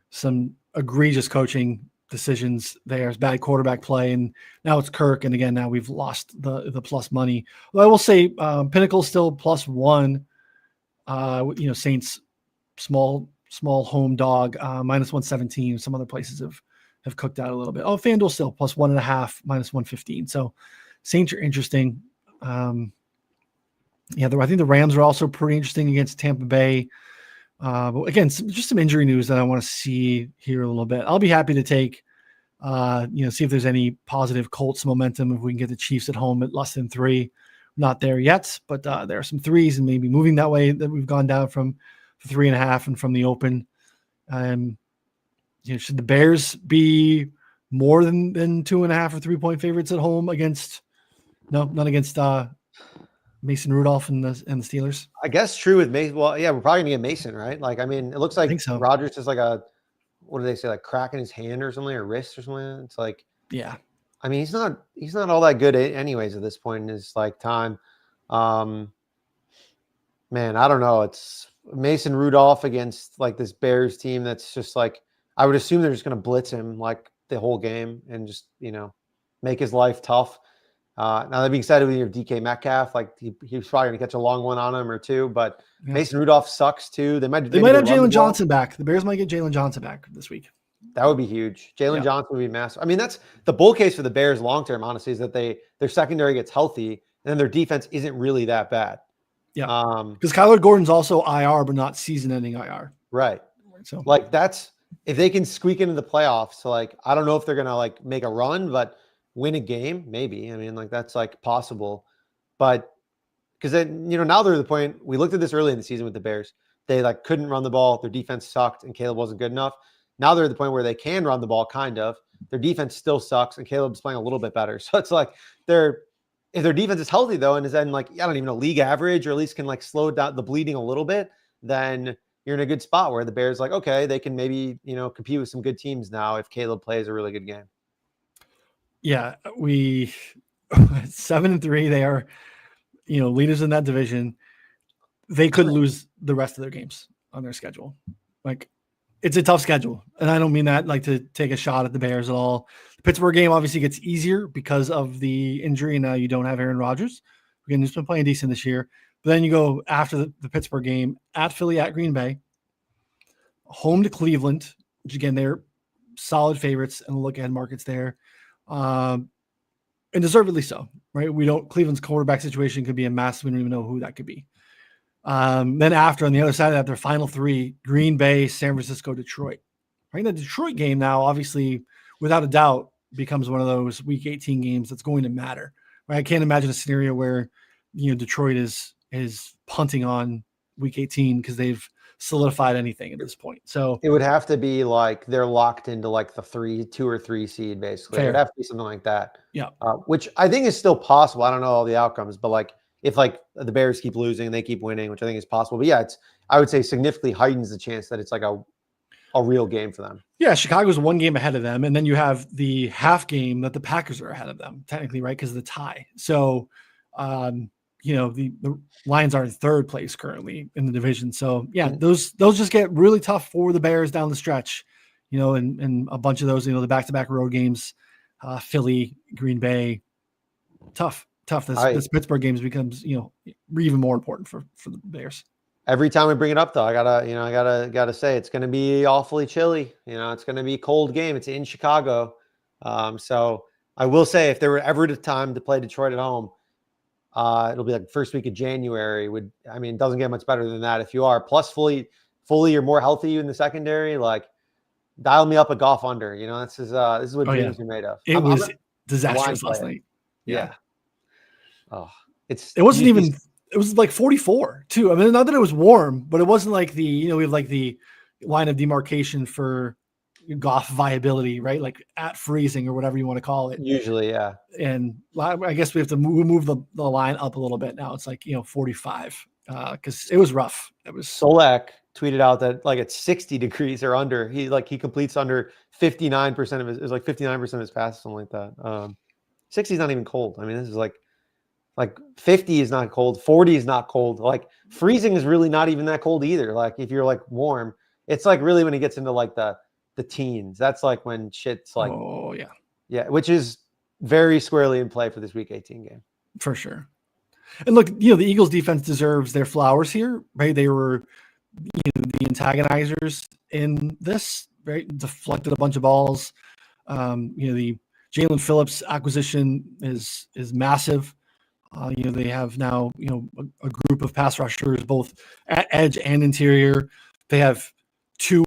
some egregious coaching decisions there. It's bad quarterback play, and now it's Kirk, and again, now we've lost the plus money. Well, I will say Pinnacle's still +1. Saints small home dog minus 117. Some other places have cooked out a little bit. Oh, FanDuel still +1.5 minus 115. So Saints are interesting. I think the Rams are also pretty interesting against Tampa Bay. But again, just some injury news that I want to see here a little bit. I'll be happy to take See if there's any positive Colts momentum. If we can get the Chiefs at home at less than 3, not there yet, but there are some 3s and maybe moving that way that we've gone down from 3.5 and from the open. Should the Bears be more than 2.5 or 3-point favorites at home against? No, not against Mason Rudolph and the Steelers. I guess true with Mason. Well, yeah, we're probably gonna get Mason, right? Like, I mean, it looks like so. Rodgers is like what do they say, like crack in his hand or something, or wrist or something. It's like, yeah. I mean, he's not all that good anyways at this point in his like time. Man, I don't know. It's Mason Rudolph against like this Bears team that's just like, I would assume they're just going to blitz him like the whole game and just, make his life tough. Now that being said, with your DK Metcalf, like he's probably going to catch a long one on him or two, but Mason Rudolph sucks too. They might have Jalen Johnson back. The Bears might get Jalen Johnson back this week. That would be huge. Jalen Johnson would be massive. I mean, that's the bull case for the Bears long-term, honestly, is that their secondary gets healthy and then their defense isn't really that bad. Yeah. Because Kyler Gordon's also IR, but not season-ending IR. Right. So like if they can squeak into the playoffs, so like, I don't know if they're going to like make a run, but win a game, maybe. I mean, like that's like possible, but because then, now they're at the point, we looked at this early in the season with the Bears. They like couldn't run the ball. Their defense sucked and Caleb wasn't good enough. Now they're at the point where they can run the ball, kind of. Their defense still sucks, and Caleb's playing a little bit better. So it's like if their defense is healthy, though, and is then like, I don't even know, league average, or at least can like slow down the bleeding a little bit, then you're in a good spot where the Bears like, okay, they can maybe, compete with some good teams now if Caleb plays a really good game. Yeah, 7-3, they are, leaders in that division. They could lose the rest of their games on their schedule. Like, it's a tough schedule. And I don't mean that like to take a shot at the Bears at all. The Pittsburgh game obviously gets easier because of the injury. And now you don't have Aaron Rodgers. Again, he's been playing decent this year. But then you go after the Pittsburgh game at Philly, at Green Bay, home to Cleveland, which again, they're solid favorites and look ahead markets there. And deservedly so, right? Cleveland's quarterback situation could be a mess. We don't even know who that could be. Then after, on the other side of that, their final 3, Green Bay, San Francisco, Detroit. Right? The Detroit game now, obviously, without a doubt, becomes one of those Week 18 games that's going to matter. Right? I can't imagine a scenario where, Detroit is punting on Week 18 because they've solidified anything at this point. So it would have to be like they're locked into like the 2 or 3 seed, basically. Fair. It would have to be something like that. Yeah. Which I think is still possible. I don't know all the outcomes, but like, if like the Bears keep losing and they keep winning, which I think is possible. But yeah, I would say significantly heightens the chance that it's like a real game for them. Yeah, Chicago's 1 game ahead of them. And then you have the half game that the Packers are ahead of them, technically, right? Because of the tie. So, the Lions are in 3rd place currently in the division. So yeah, those just get really tough for the Bears down the stretch, and a bunch of those, the back-to-back road games, Philly, Green Bay, tough. This Pittsburgh games becomes, even more important for the Bears. Every time we bring it up, though, I gotta say it's going to be awfully chilly. It's going to be a cold game. It's in Chicago, so I will say if there were ever a time to play Detroit at home, it'll be like first week of January. It doesn't get much better than that. If you are plus fully, you're more healthy in the secondary. Like, dial me up a golf under. This is what dreams are made of. It was disastrous last night. Yeah. Oh, it was like 44 too. I mean, not that it was warm, but it wasn't like we have like the line of demarcation for golf viability, right? Like at freezing or whatever you want to call it. Usually, yeah. And I guess we have to move the line up a little bit now. It's like 45 because it was rough. It was Solak tweeted out that like it's 60 degrees or under. He completes under 59% of his. It was like 59% of his passes, something like that. 60 is not even cold. I mean, this is like 50 is not cold, 40 is not cold. Like freezing is really not even that cold either. Like if you're like warm, it's like really when it gets into like the teens. That's like when shit's like, oh yeah, yeah, which is very squarely in play for this Week 18 game for sure. And look, the Eagles defense deserves their flowers here, right? They were the antagonizers in this, right? Deflected a bunch of balls. The Jalen Phillips acquisition is massive. They have now, a group of pass rushers, both at edge and interior. They have 2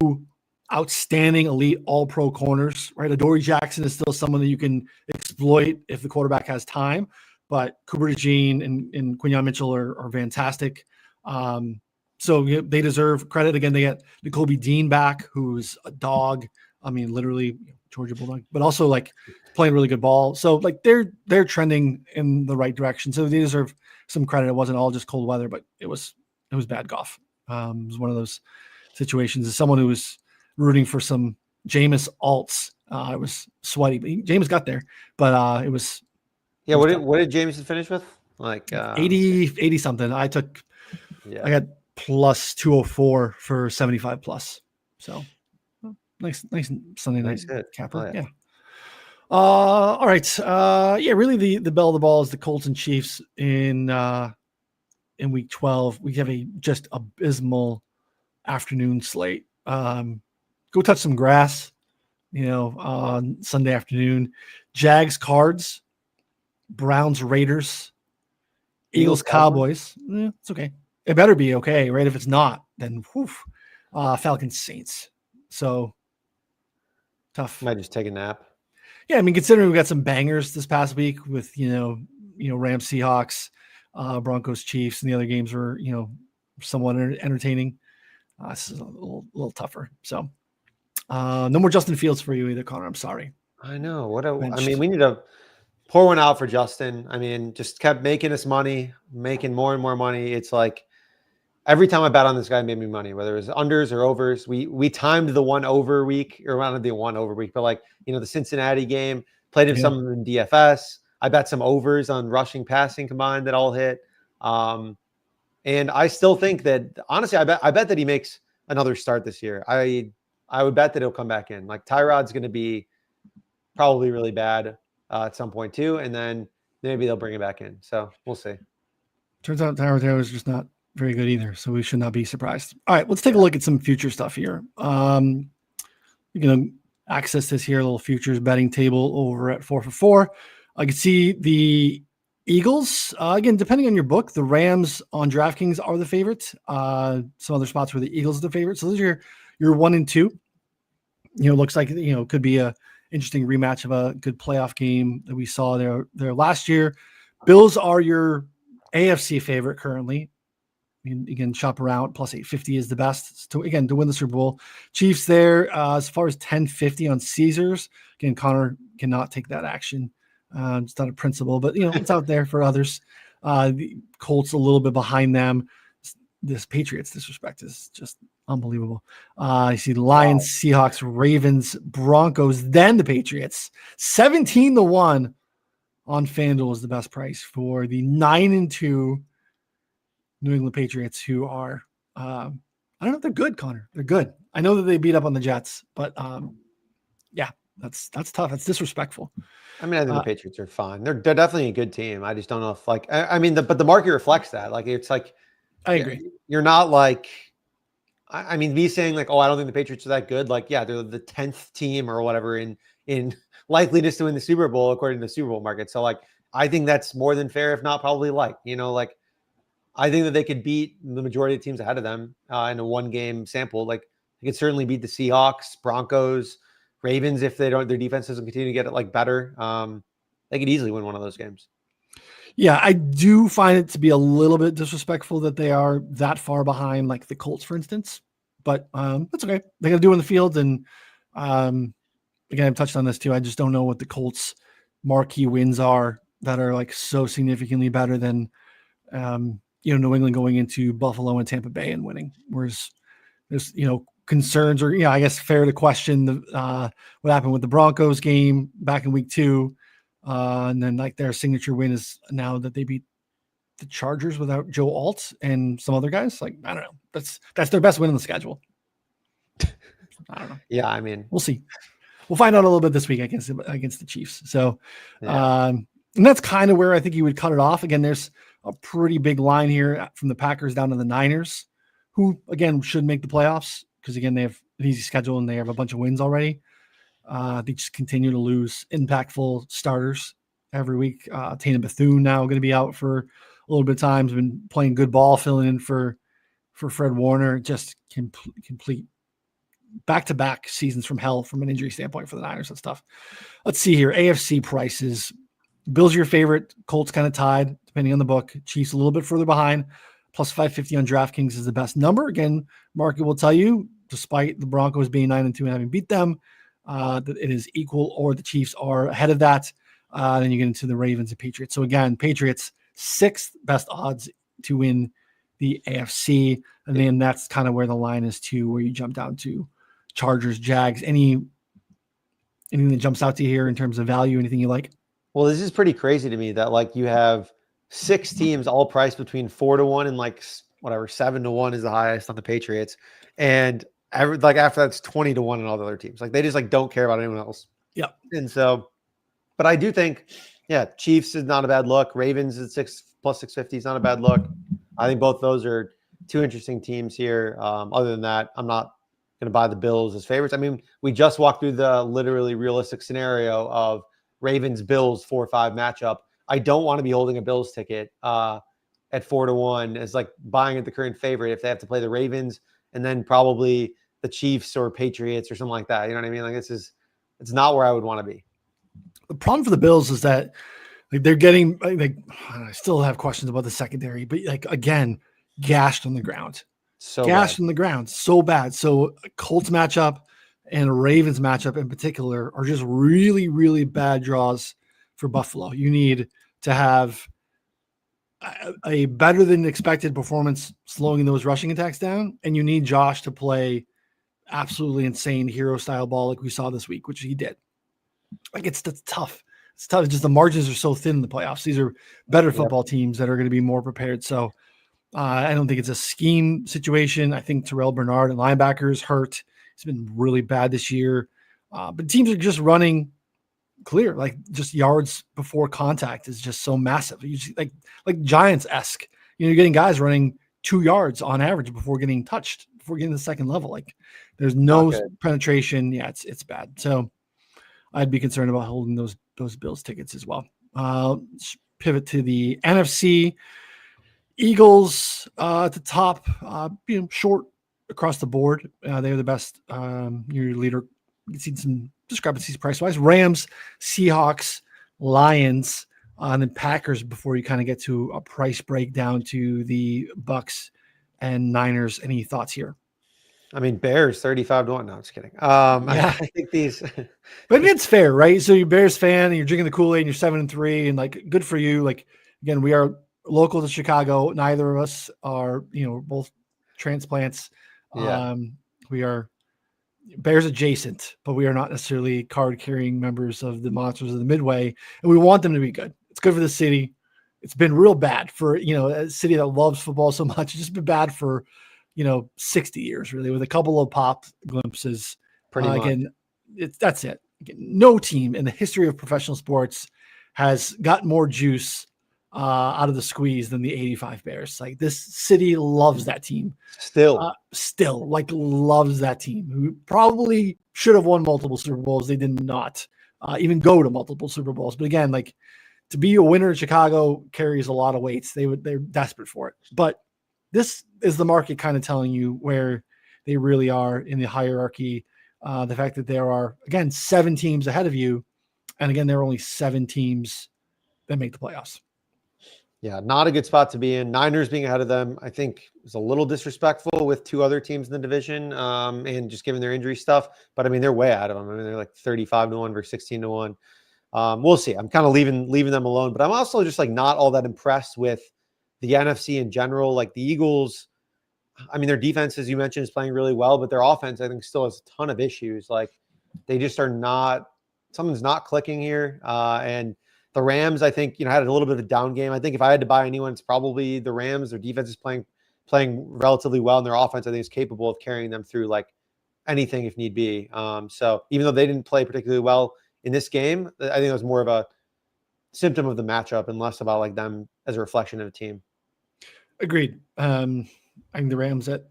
outstanding elite all pro corners, right? Adoree Jackson is still someone that you can exploit if the quarterback has time, but Cooper DeJean and Quinyon Mitchell are fantastic. So they deserve credit. Again, they get Nakobe Dean back, who's a dog. I mean, literally Georgia Bulldog, but also like playing really good ball. So like they're trending in the right direction. So they deserve some credit. It wasn't all just cold weather, but it was bad golf. It was one of those situations. As someone who was rooting for some Jameis alts, it was sweaty. But Jameis got there, but it was. Yeah, what did Jameis finish with? Like 80 something. I got plus 204 for 75 plus. So nice Sunday night capper. Yeah. All right. Really the bell of the ball is the Colts and Chiefs in week 12. We have a just abysmal afternoon slate. Go touch some grass, on Sunday afternoon. Jags, Cards, Browns, Raiders, Eagles, Cowboys. It's okay. It better be okay, right? If it's not, then Falcons, Saints. So tough. Might just take a nap. Yeah, I mean, considering we got some bangers this past week with Rams, Seahawks, Broncos, Chiefs, and the other games were somewhat entertaining. This is a little tougher. So no more Justin Fields for you either, Connor. I'm sorry. I know. We need to pour one out for Justin. I mean, just kept making us money, making more and more money. It's like every time I bet on this guy, made me money, whether it was unders or overs. We timed the one over week, or not the one over week, but like, the Cincinnati game, played in some in DFS. I bet some overs on rushing, passing combined that all hit. And I still think that, honestly, I bet that he makes another start this year. I would bet that he'll come back in. Like Tyrod's going to be probably really bad at some point too, and then maybe they'll bring it back in. So we'll see. Turns out Tyrod Taylor is just not very good either, so we should not be surprised. All right, let's take a look at some future stuff here. You can access this here, a little futures betting table over at 4for4. I can see the Eagles. Again, depending on your book, the Rams on DraftKings are the favorite. Some other spots where the Eagles are the favorite. So those are your 1 and 2. Looks like could be a interesting rematch of a good playoff game that we saw there last year. Bills are your AFC favorite currently. You can shop around. Plus 850 is the best to win the Super Bowl. Chiefs there as far as 1050 on Caesars. Again, Connor cannot take that action. It's not a principle, but it's out there for others. The Colts a little bit behind them. This Patriots disrespect is just unbelievable. I see the Lions, Seahawks, Ravens, Broncos, then the Patriots. 17-1 on FanDuel is the best price for the 9-2 New England Patriots, who are I don't know if they're good, Connor. They're good. I know that they beat up on the Jets, but that's tough. It's disrespectful. I mean, I think the Patriots are fine. They're definitely a good team. I just don't know if but the market reflects that. Like, it's like, I agree. You're not like, I mean, me saying like, oh, I don't think the Patriots are that good. Like, yeah, they're the 10th team or whatever in likeliness to win the Super Bowl according to the Super Bowl market. So like, I think that's more than fair, if not probably I think that they could beat the majority of teams ahead of them in a 1-game sample. Like, they could certainly beat the Seahawks, Broncos, Ravens if their defense doesn't continue to get it better. They could easily win one of those games. Yeah, I do find it to be a little bit disrespectful that they are that far behind, like the Colts, for instance. But that's okay. They got to do it in the field. And again, I've touched on this too. I just don't know what the Colts' marquee wins are that are like so significantly better than New England going into Buffalo and Tampa Bay and winning. Whereas there's concerns, or I guess fair to question what happened with the Broncos game back in week 2. And then like their signature win is now that they beat the Chargers without Joe Alt and some other guys. Like, I don't know. That's their best win on the schedule. I don't know. Yeah, I mean, we'll see. We'll find out a little bit this week against the Chiefs. So, and that's kind of where I think you would cut it off. Again, there's a pretty big line here from the Packers down to the Niners, who again should make the playoffs because again they have an easy schedule and they have a bunch of wins already. They just continue to lose impactful starters every week. Tatum Bethune now going to be out for a little bit of time. Has been playing good ball, filling in for Fred Warner. Just complete back-to-back seasons from hell from an injury standpoint for the Niners and stuff. Let's see here. AFC prices. Bills are your favorite. Colts kind of tied, depending on the book. Chiefs a little bit further behind. Plus 550 on DraftKings is the best number. Again, market will tell you, despite the Broncos being 9-2 and having beat them, that it is equal or the Chiefs are ahead of that. Then you get into the Ravens and Patriots. So again, Patriots, 6th best odds to win the AFC. And then that's kind of where the line is too, where you jump down to Chargers, Jags. Anything that jumps out to you here in terms of value? Anything you like? Well, this is pretty crazy to me that like you have 6 teams all priced between 4-1 and like whatever 7-1 is the highest on the Patriots, and after that's 20-1 on all the other teams. Like they just like don't care about anyone else. Yeah. And so, but I do think, yeah, Chiefs is not a bad look. Ravens at plus 650 is not a bad look. I think both those are 2 interesting teams here. Other than that, I'm not going to buy the Bills as favorites. I mean, we just walked through the literally realistic scenario of Ravens-Bills 4-5 matchup. I don't want to be holding a Bills ticket at 4-1 as like buying at the current favorite if they have to play the Ravens and then probably the Chiefs or Patriots or something like that. You know what I mean? Like it's not where I would want to be. The problem for the Bills is that like they're getting like I still have questions about the secondary, but like again, gashed on the ground. So gashed bad. on the ground, so bad. So a Colts matchup and a Ravens matchup in particular are just really, really bad draws for Buffalo. You need to have a better than expected performance slowing those rushing attacks down, and you need Josh to play absolutely insane hero style ball like we saw this week, which he did. Like it's tough. It's tough. It's just the margins are so thin in the playoffs. These are better football teams that are going to be more prepared. So I don't think it's a scheme situation. I think Terrell Bernard and linebackers hurt. It's been really bad this year. But teams are just running clear, like just yards before contact is just so massive. You just, like Giants-esque. You're getting guys running 2 yards on average before getting touched, before getting to the second level. Like there's no penetration. Yeah, it's bad. So I'd be concerned about holding those Bills tickets as well. Pivot to the NFC. Eagles at the top, short across the board. They're the best. Your leader. You can see some discrepancies price-wise. Rams, Seahawks, Lions, and then Packers before you kind of get to a price breakdown to the Bucks and Niners. Any thoughts here? I mean, Bears 35-1. No, I'm just kidding. I think these, but it's fair, right? So you're Bears fan and you're drinking the Kool-Aid and you're 7-3 and like good for you. Like again, we are local to Chicago. Neither of us are, both transplants. Yeah. We are Bears adjacent, but we are not necessarily card-carrying members of the Monsters of the Midway, and we want them to be good. It's good for the city. It's been real bad for, a city that loves football so much. It's just been bad for, 60 years, really, with a couple of pop glimpses. Pretty much. Again, that's it. Again, no team in the history of professional sports has got more juice out of the squeeze than the 85 Bears. Like this city loves that team. Still loves that team, who probably should have won multiple Super Bowls. They did not even go to multiple Super Bowls. But again, like to be a winner in Chicago carries a lot of weights. They're desperate for it. But this is the market kind of telling you where they really are in the hierarchy. The fact that there are, again, 7 teams ahead of you. And again, there are only 7 teams that make the playoffs. Yeah, not a good spot to be in. Niners being ahead of them, I think, is a little disrespectful with 2 other teams in the division, and just given their injury stuff. But I mean, they're way ahead of them. I mean, they're like 35-1 versus 16-1. We'll see. I'm kind of leaving them alone. But I'm also just like not all that impressed with the NFC in general. Like the Eagles, I mean, their defense, as you mentioned, is playing really well, but their offense, I think, still has a ton of issues. Like they just are not. Something's not clicking here, and the Rams, I think, had a little bit of a down game. I think if I had to buy anyone, it's probably the Rams. Their defense is playing relatively well, and their offense, I think, is capable of carrying them through like anything if need be. So even though they didn't play particularly well in this game, I think it was more of a symptom of the matchup and less about like them as a reflection of the team. Agreed. I think the Rams at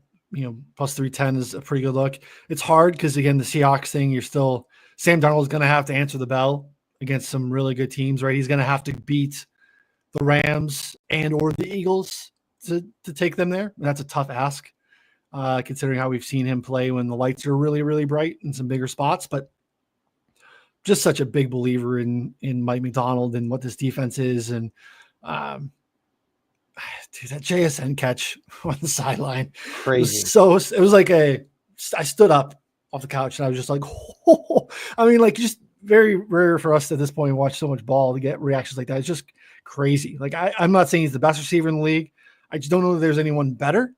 plus 310 is a pretty good look. It's hard because again, the Seahawks thing, Sam Darnold is going to have to answer the bell against some really good teams, right? He's going to have to beat the Rams and or the Eagles to take them there. And that's a tough ask. considering how we've seen him play when the lights are really, really bright in some bigger spots. But just such a big believer in Mike Macdonald and what this defense is. And dude, that JSN catch on the sideline Crazy. it was like I stood up off the couch and I was just like, oh. I mean, like, just very rare for us at this point to watch so much ball to get reactions like that. It's just crazy. Like, I'm not saying he's the best receiver in the league. I just don't know that there's anyone better,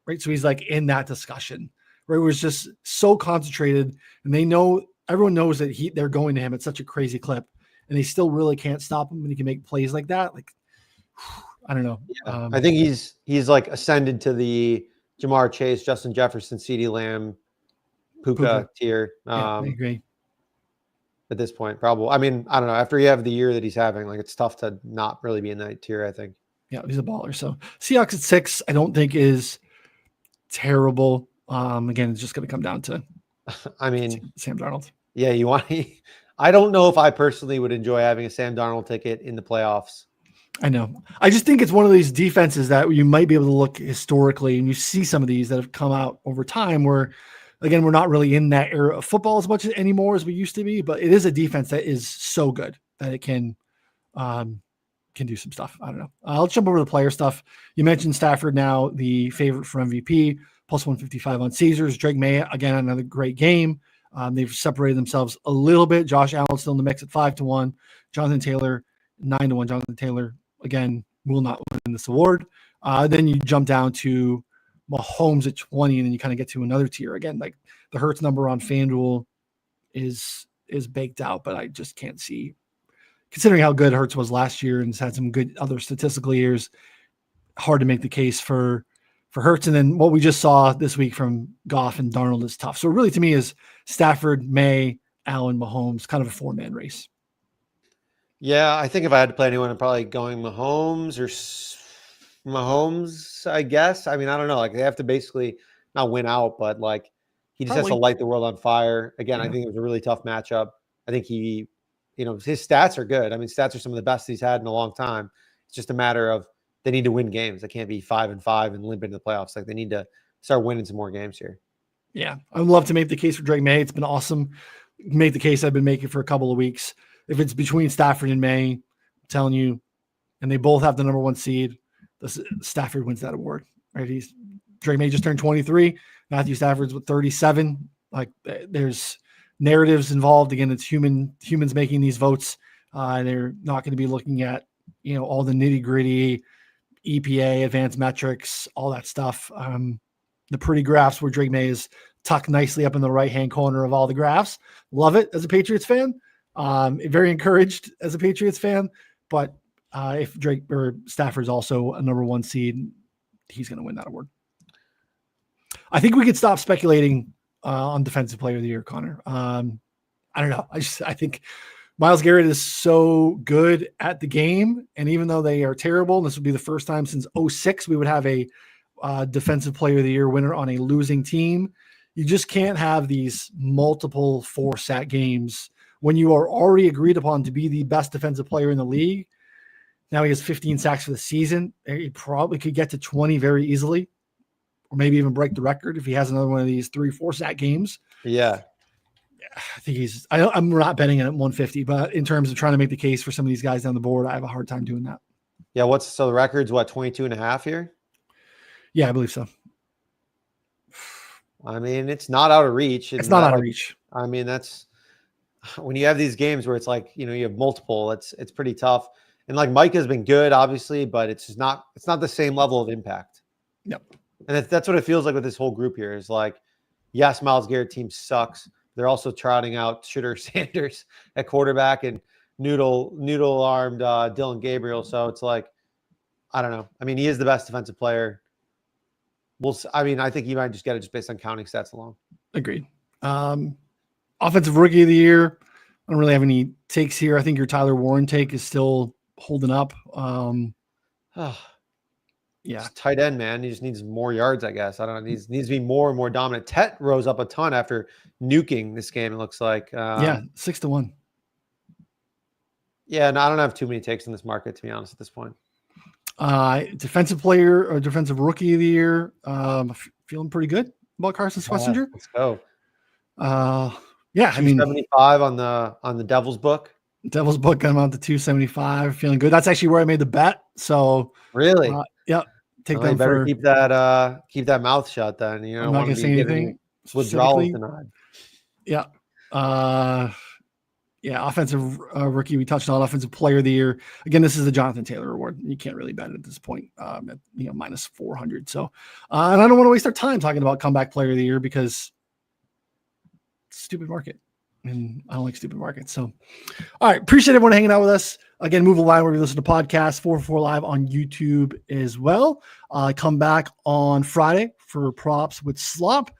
right? So he's like in that discussion where it was just so concentrated, and everyone knows that they're going to him at such a crazy clip, and they still really can't stop him when he can make plays like that. Like, I don't know. Yeah. I think he's like ascended to the Jamar Chase, Justin Jefferson, CeeDee Lamb, Puka tier. I agree. At this point, probably. I mean, I don't know. After you have the year that he's having, like, it's tough to not really be in that tier, I think. Yeah, he's a baller. So Seahawks at 6, I don't think is terrible. Again, it's just going to come down to, I mean, Sam Darnold. Yeah, I don't know if I personally would enjoy having a Sam Darnold ticket in the playoffs. I know. I just think it's one of these defenses that you might be able to look historically, and you see some of these that have come out over time where, again, we're not really in that era of football as much anymore as we used to be, but it is a defense that is so good that it can do some stuff. I don't know. Let's jump over to the player stuff. You mentioned Stafford, now the favorite for MVP, plus 155 on Caesars. Drake May, again, another great game. They've separated themselves a little bit. Josh Allen still in the mix at 5-1. Jonathan Taylor, 9-1. Jonathan Taylor, again, will not win this award. Then you jump down to Mahomes at 20, and then you kind of get to another tier. Again, like the Hurts number on FanDuel is baked out, but I just can't see, considering how good Hurts was last year and has had some good other statistical years, hard to make the case for Hurts. And then what we just saw this week from Goff and Darnold is tough. So really, to me, is Stafford, May, Allen, Mahomes, kind of a 4-man race. Yeah, I think if I had to play anyone, I'm probably going Mahomes, I guess. I mean, I don't know. Like, they have to basically not win out, but like, he just has to light the world on fire. Again, I think it was a really tough matchup. I think his stats are good. I mean, stats are some of the best he's had in a long time. It's just a matter of they need to win games. They can't be 5-5 and limp into the playoffs. Like, they need to start winning some more games here. Yeah, I'd love to make the case for Drake May. It's been awesome. Make the case I've been making for a couple of weeks. If it's between Stafford and May, I'm telling you, and they both have the number 1 seed, Stafford wins that award. Right? Drake May just turned 23. Matthew Stafford's with 37. Like, there's narratives involved. Again, it's humans making these votes. They're not going to be looking at all the nitty gritty, EPA, advanced metrics, all that stuff. The pretty graphs where Drake May is tucked nicely up in the right-hand corner of all the graphs. Love it as a Patriots fan. Very encouraged as a Patriots fan. But if Drake or Stafford's also a number 1 seed, he's going to win that award. I think we could stop speculating on Defensive Player of the Year, Connor. I don't know. I think Myles Garrett is so good at the game, and even though they are terrible, and this would be the first time since 2006 we would have a Defensive Player of the Year winner on a losing team. You just can't have these multiple 4-sack games when you are already agreed upon to be the best defensive player in the league. Now he has 15 sacks for the season. He probably could get to 20 very easily, or maybe even break the record if he has another one of these 3-4 sack games. Yeah. I think I'm not betting it at 150, but in terms of trying to make the case for some of these guys down the board, I have a hard time doing that. Yeah. So the record's 22.5 here? Yeah, I believe so. I mean, it's not out of reach. It's not out of reach. I mean, that's when you have these games where it's like, you have multiple, it's pretty tough. And like, Mike has been good, obviously, but it's not the same level of impact. Yep. And that's what it feels like with this whole group here is like, yes, Myles Garrett team sucks. They're also trotting out Shedeur Sanders at quarterback and noodle-armed Dylan Gabriel. So it's like, I don't know. I mean, he is the best defensive player. I think you might just get it just based on counting stats alone. Agreed. Offensive Rookie of the Year. I don't really have any takes here. I think your Tyler Warren take is still holding up. Yeah. Just tight end, man. He just needs more yards, I guess. I don't know. He needs to be more and more dominant. Tet rose up a ton after nuking this game, it looks like. 6-1. Yeah, no, I don't have too many takes in this market, to be honest, at this point. Defensive player or defensive rookie of the year. Feeling pretty good about Carson Schlesinger. Let's go. Yeah, I mean, 275 on the Devil's book. Devil's book got him out to 275. Feeling good. That's actually where I made the bet. So really, yeah, take well, them better for. keep that mouth shut. Then you know, I'm not gonna say anything. Withdrawals denied. Yeah. Yeah, offensive rookie. We touched on offensive player of the year. Again, this is the Jonathan Taylor award. You can't really bet it at this point at minus 400. So, and I don't want to waste our time talking about comeback player of the year because stupid market, and I don't like stupid markets. So, all right, appreciate everyone hanging out with us. Again, Move the Line where we listen to podcasts. 444 Live on YouTube as well. Come back on Friday for props with Slop.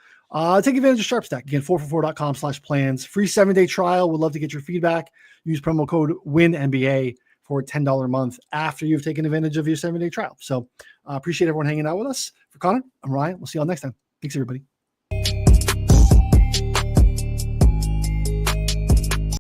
Take advantage of SharpStack. Again, 444.com/plans. Free 7-day trial. Would love to get your feedback. Use promo code WINNBA for a $10 month after you've taken advantage of your 7-day trial. So appreciate everyone hanging out with us. For Connor, I'm Ryan. We'll see y'all next time. Thanks, everybody.